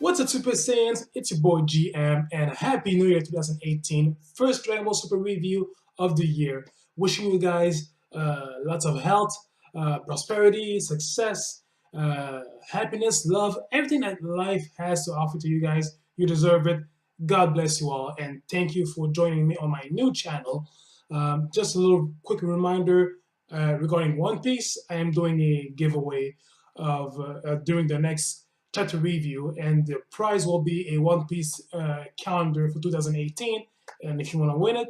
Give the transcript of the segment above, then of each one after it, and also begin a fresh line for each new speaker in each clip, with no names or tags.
What's up, Super Saiyans? It's your boy GM, and Happy New Year 2018. First Dragon Ball Super review of the year. Wishing you guys lots of health, prosperity, success, happiness, love, everything that life has to offer to you guys. You deserve it. God bless you all, and thank you for joining me on my new channel. Just a little quick reminder regarding One Piece. I am doing a giveaway of during the next chapter review, and the prize will be a One Piece calendar for 2018. And if you want to win it,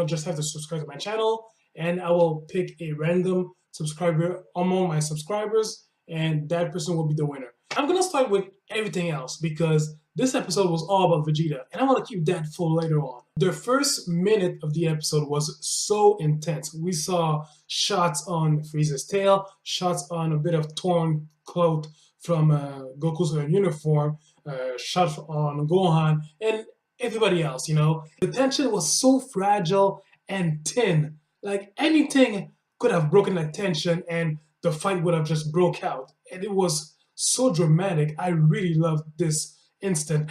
just have to subscribe to my channel, and I will pick a random subscriber among my subscribers, and that person will be the winner. I'm gonna start with everything else because this episode was all about Vegeta, and I want to keep that for later on. The first minute of the episode was so intense. We saw shots on Frieza's tail, shots on a bit of torn cloth from Goku's uniform, shots on Gohan, and everybody else, The tension was so fragile and thin. Like anything could have broken that tension and the fight would have just broke out. And it was so dramatic. I really loved this instant.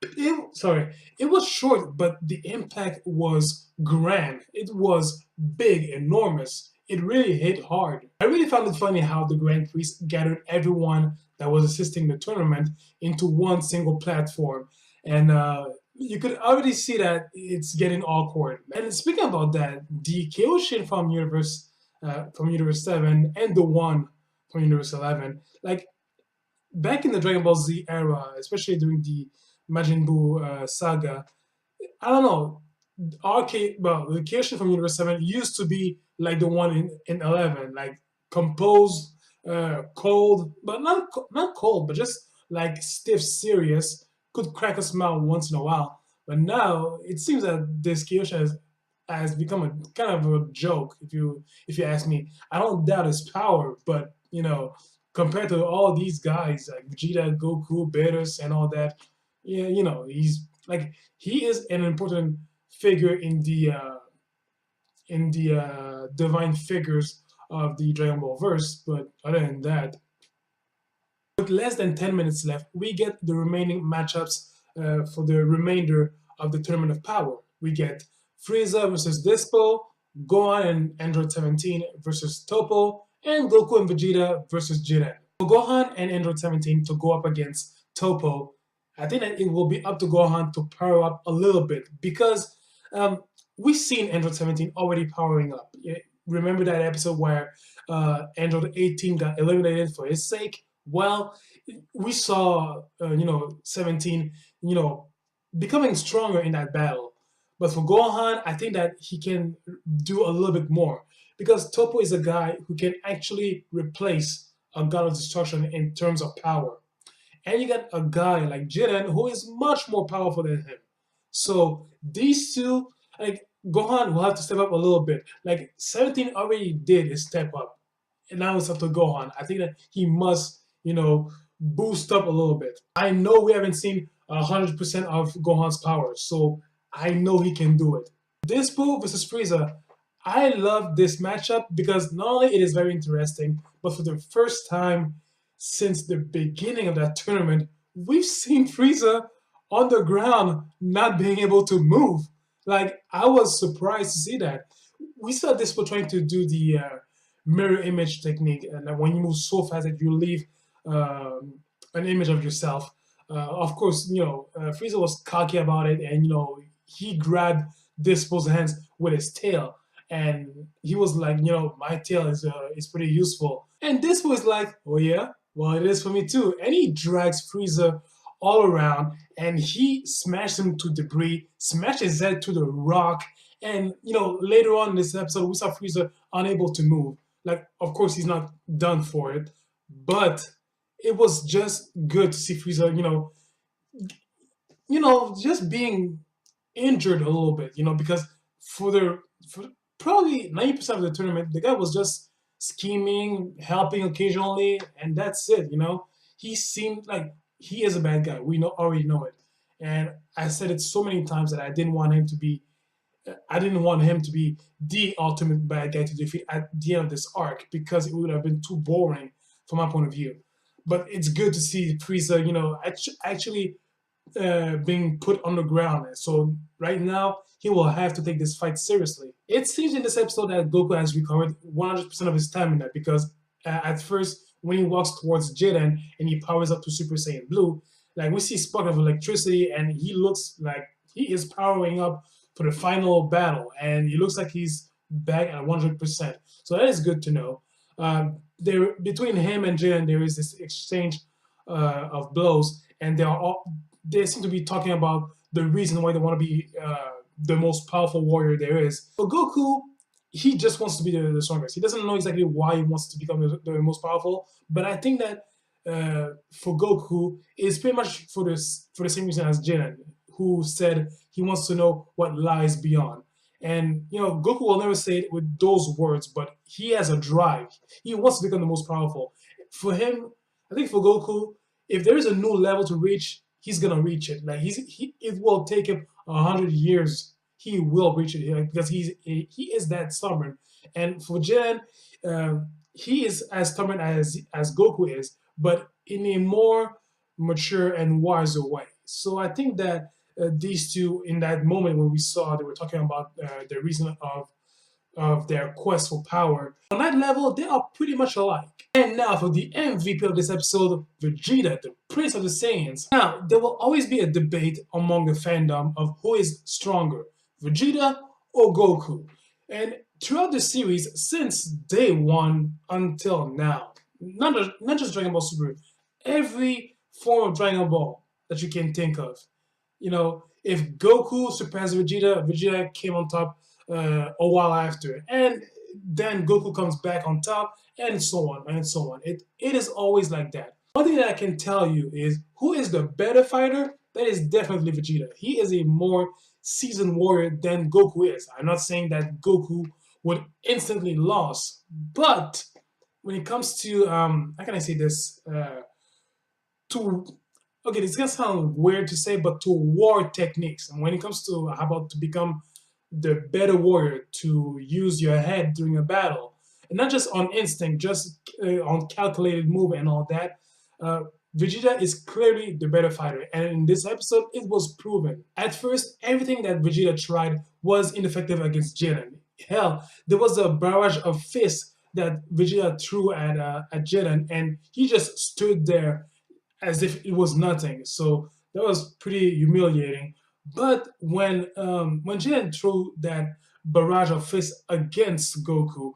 It was short, but the impact was grand. It was big, enormous. It really hit hard. I really found it funny how the Grand Priest gathered everyone that was assisting the tournament into one single platform. And you could already see that it's getting awkward. And speaking about that, the Kyoshi from Universe 7 and the one from Universe 11, like back in the Dragon Ball Z era, especially during the Majin Buu saga, I don't know. The Kyoshi from Universe 7 used to be like the one in 11, like composed, cold, but not cold, but just like stiff, serious. Could crack a smile once in a while, but now it seems that this Kyoshi has become a kind of a joke. If you ask me, I don't doubt his power, but compared to all these guys like Vegeta, Goku, Beerus, and all that, yeah, he is an important figure in the divine figures of the Dragon Ball verse. But other than that, with less than 10 minutes left, we get the remaining matchups for the remainder of the Tournament of Power. We get Frieza versus Dispo, Gohan and Android 17 versus Toppo, and Goku and Vegeta versus Jiren. For Gohan and Android 17 to go up against Toppo, I think that it will be up to Gohan to power up a little bit because we've seen Android 17 already powering up. Remember that episode where Android 18 got eliminated for his sake? Well, we saw 17 becoming stronger in that battle. But for Gohan, I think that he can do a little bit more because Toppo is a guy who can actually replace a God of Destruction in terms of power. And you got a guy like Jiren who is much more powerful than him. So these two, like Gohan will have to step up a little bit. Like 17 already did his step up. And now it's up to Gohan. I think that he must, boost up a little bit. I know we haven't seen 100% of Gohan's power, so I know he can do it. Dispo versus Frieza, I love this matchup because not only it is very interesting, but for the first time since the beginning of that tournament, we've seen Frieza on the ground not being able to move. Like, I was surprised to see that. We saw Dispo trying to do the mirror image technique, and when you move so fast that you leave an image of yourself. Of course, Frieza was cocky about it, and he grabbed Dispo's hands with his tail, and he was like, my tail is pretty useful. And Dispo is like, oh yeah, well it is for me too. And he drags Frieza all around, and he smashed him to debris, smashed his head to the rock, and later on in this episode, we saw Frieza unable to move. Like, of course, he's not done for it, but it was just good to see Frieza, just being injured a little bit, because for probably 90% of the tournament, the guy was just scheming, helping occasionally, and that's it, He seemed like he is a bad guy. We already know it. And I said it so many times that I didn't want him to be the ultimate bad guy to defeat at the end of this arc because it would have been too boring from my point of view. but it's good to see Frieza, actually being put on the ground. So right now, he will have to take this fight seriously. It seems in this episode that Goku has recovered 100% of his stamina because at first, when he walks towards Jiren and he powers up to Super Saiyan Blue, like we see a spark of electricity and he looks like he is powering up for the final battle, and he looks like he's back at 100%. So that is good to know. There between him and Jiren, there is this exchange of blows, and they seem to be talking about the reason why they want to be the most powerful warrior there is. For Goku, he just wants to be the strongest. He doesn't know exactly why he wants to become the most powerful, but I think that for Goku, it's pretty much for the same reason as Jiren, who said he wants to know what lies beyond. And Goku will never say it with those words, but he has a drive. He wants to become the most powerful. For him, I think for Goku, if there is a new level to reach, he's gonna reach it. Like it will take him 100 years. He will reach it because he is that stubborn. And for Jiren, he is as stubborn as Goku is, but in a more mature and wiser way. So I think that these two, in that moment when we saw they were talking about the reason of their quest for power, on that level, they are pretty much alike. And now for the MVP of this episode, Vegeta, the Prince of the Saiyans. Now, there will always be a debate among the fandom of who is stronger, Vegeta or Goku. And throughout the series, since day one until now, not just Dragon Ball Super, every form of Dragon Ball that you can think of. If Goku surpassed Vegeta, Vegeta came on top a while after, and then Goku comes back on top, and so on and so on. It is always like that. One thing that I can tell you is who is the better fighter. That is definitely Vegeta. He is a more seasoned warrior than Goku is. I'm not saying that Goku would instantly lose, but when it comes to how can I say this? To Okay, this gonna sound weird to say, but to war techniques. And when it comes to how about to become the better warrior, to use your head during a battle, and not just on instinct, just on calculated move and all that, Vegeta is clearly the better fighter. And in this episode, it was proven. At first, everything that Vegeta tried was ineffective against Jiren. Hell, there was a barrage of fists that Vegeta threw at Jiren, and he just stood there as if it was nothing. So that was pretty humiliating. But when Jiren threw that barrage of fists against Goku,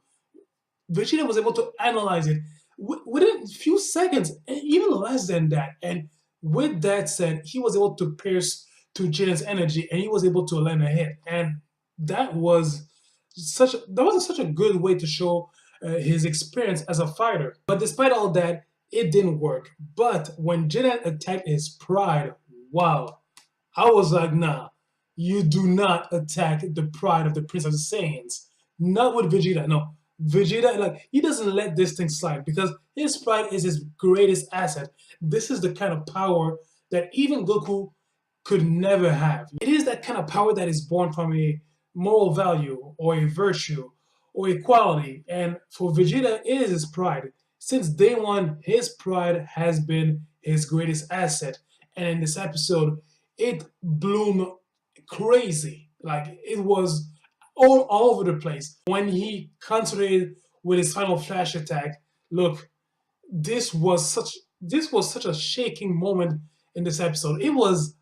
Vegeta was able to analyze it within a few seconds, even less than that. And with that said, he was able to pierce to Jiren's energy, and he was able to land a hit. And that was such a good way to show his experience as a fighter. But despite all that, it didn't work. But when Jiren attacked his pride, wow, I was like, nah, you do not attack the pride of the Prince of the Saiyans. Not with Vegeta, no. Vegeta, like, he doesn't let this thing slide because his pride is his greatest asset. This is the kind of power that even Goku could never have. It is that kind of power that is born from a moral value or a virtue or equality. And for Vegeta, it is his pride. Since day one, his pride has been his greatest asset. And in this episode, it bloomed crazy. Like, it was all over the place. When he concentrated with his final flash attack, look, this was such a shaking moment in this episode. It was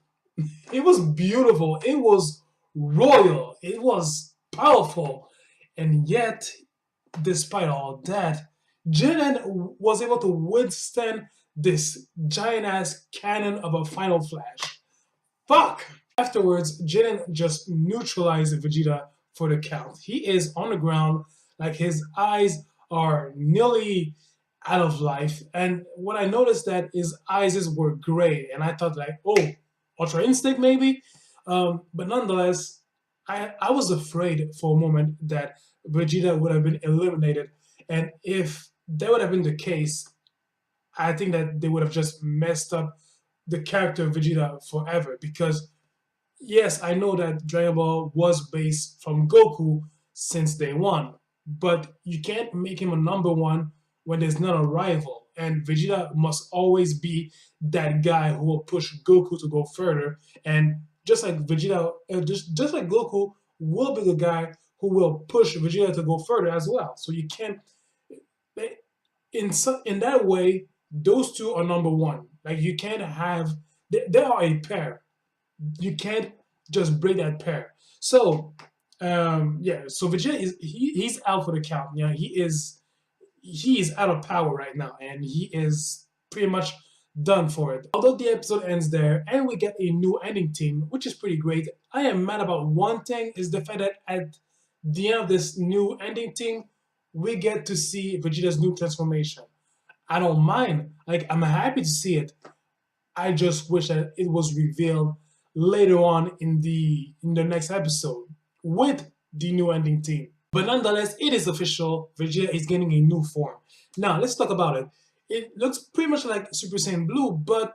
beautiful. It was royal. It was powerful. And yet, despite all that, Jiren was able to withstand this giant-ass cannon of a final flash. Fuck! Afterwards, Jiren just neutralized Vegeta for the count. He is on the ground, like his eyes are nearly out of life. And what I noticed that his eyes were gray, and I thought like, oh, Ultra Instinct maybe? But nonetheless, I was afraid for a moment that Vegeta would have been eliminated. And if that would have been the case, I think that they would have just messed up the character of Vegeta forever. Because, yes, I know that Dragon Ball was based from Goku since day one, but you can't make him a number one when there's not a rival. and Vegeta must always be that guy who will push Goku to go further. And just like Vegeta, just like Goku will be the guy who will push Vegeta to go further as well. So you can't, in that way, those two are number one. Like you can't have, they are a pair. You can't just break that pair. So yeah, so Vegeta he's out for the count. Yeah, he is out of power right now, and he is pretty much done for it. Although the episode ends there and we get a new ending team, which is pretty great, I am mad about one thing, is the fact that at the end of this new ending team, we get to see Vegeta's new transformation. I don't mind. Like, I'm happy to see it. I just wish that it was revealed later on in the next episode with the new ending team. But nonetheless, it is official. Vegeta is getting a new form. Now, let's talk about it. It looks pretty much like Super Saiyan Blue, but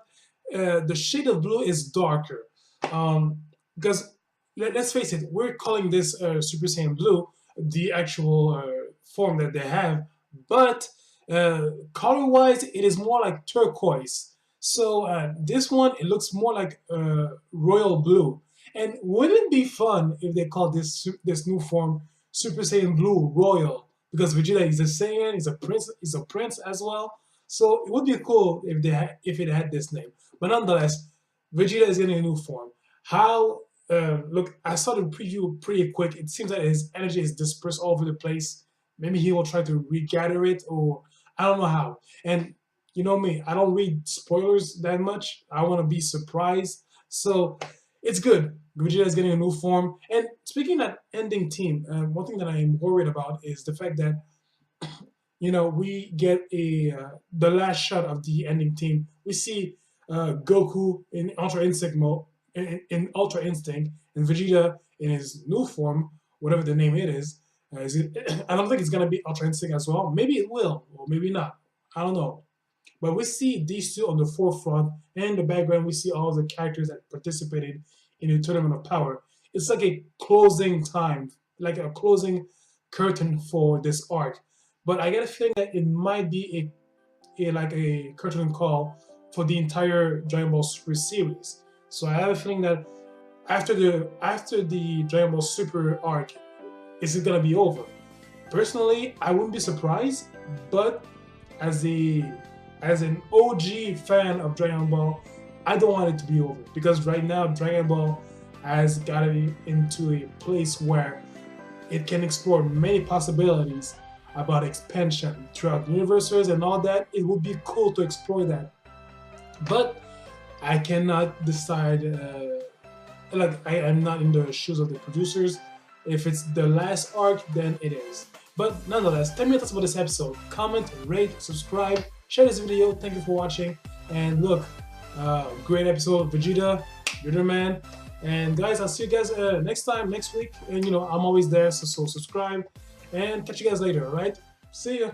the shade of blue is darker. Because, let's face it, we're calling this Super Saiyan Blue, the actual form that they have. But color-wise, it is more like turquoise. So this one, it looks more like royal blue. And wouldn't it be fun if they called this new form Super Saiyan Blue Royal? Because Vegeta is a Saiyan, he's a prince as well. So it would be cool if it had this name. But nonetheless, Vegeta is getting a new form. How? Look, I saw the preview pretty quick. It seems that his energy is dispersed all over the place. Maybe he will try to regather it, or I don't know how. And you know me, I don't read spoilers that much. I want to be surprised. So it's good. Vegeta is getting a new form. And speaking of ending team, one thing that I am worried about is the fact that, you know, we get the last shot of the ending team. We see Goku in Ultra Instinct mode, in Ultra Instinct, and Vegeta in his new form, whatever the name it is. I don't think it's gonna be Ultra Instinct as well. Maybe it will, or maybe not. I don't know. But we see these two on the forefront, and in the background we see all the characters that participated in the Tournament of Power. It's like a closing time, like a closing curtain for this arc. But I get a feeling that it might be like a curtain call for the entire Dragon Ball Super series. So I have a feeling that after the Dragon Ball Super arc, is it gonna be over? Personally, I wouldn't be surprised, but as an OG fan of Dragon Ball, I don't want it to be over, because right now Dragon Ball has gotten into a place where it can explore many possibilities about expansion throughout universes and all that. It would be cool to explore that, but I cannot decide. Like, I am not in the shoes of the producers. If it's the last arc, then it is. But nonetheless, tell me your thoughts about this episode. Comment, rate, subscribe, share this video. Thank you for watching. And look, great episode, Vegeta, you're the man. And guys, I'll see you guys next week. And you know, I'm always there, so subscribe. And catch you guys later, alright? See ya.